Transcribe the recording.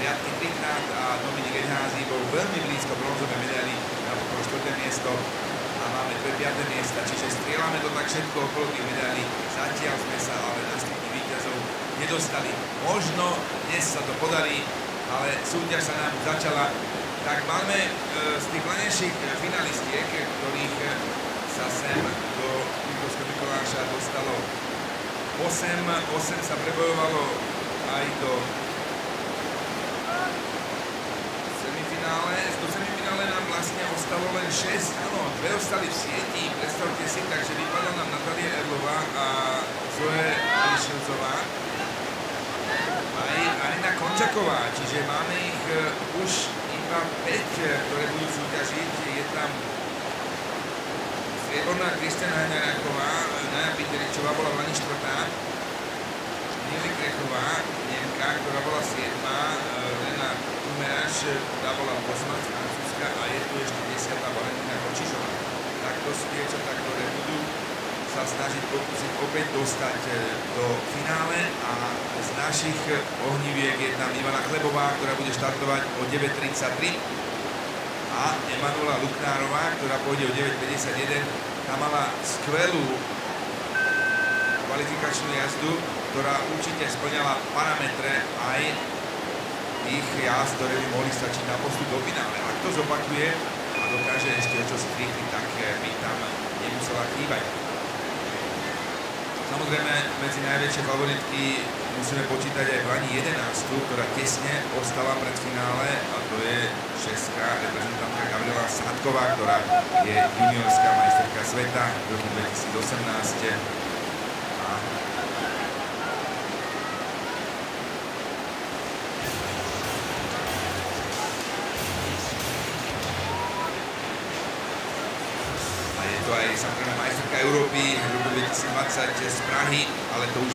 piatky trikrát a Dominik Eňházy bol veľmi blízko bronzovej medaily, napokon 4. miesto a máme 2. 5. miesta, čiže strieľame to tak všetko okolo tých medailí. Zatiaľ sme sa ale na stupni víťazov nedostali. Možno dnes sa to podarí, ale súťaž sa nám začala. Tak máme z tých planejších finalistiek, ktorých sa sem do Liptovského Mikuláša dostalo 8 sa prebojovalo aj do semifinále. Do semifinále nám vlastne ostalo len 6, áno, 2 ostali v sieti, predstavte si, takže vypadla nám Natália Erlová a Zoe Lišilzová. Aj Arina Končaková, čiže máme ich už iba 5, ktoré budú súťažiť. Je tam strieborná Kristiana Haňaráková, Naja Piteričová bola v lani 4. Nili Krechová, Nemka, ktorá bola 7. Lena Tumeráš, ktorá bola 8. z Francúzska a je tu ešte 10. Valentina Kočišová. Takto sú dievčatá, ktoré budú sa snažiť pokúsiť opäť dostať do finále a z našich ohniviek je tam Ivana Chlebová, ktorá bude štartovať o 9:33 a Emanuela Luknárová, ktorá pôjde o 9:51. Tá mala skvelú kvalifikačnú jazdu, ktorá určite splňala parametre aj tých jazd, ktoré by mohli stačiť na postup do finále. Ak to zopakuje a dokáže ešte čo si rýchliť, tak by tam nemusela chýbať. Samozrejme, medzi najväčšie favoritky musíme počítať aj Vani 11, ktorá tesne ostala pred finále, a to je česká reprezentantka Gabriela Sadková, ktorá je juniorská majsterka sveta v roku 2018. To aj samozrejme majsterka Európy v roku 2020 z Prahy, ale to už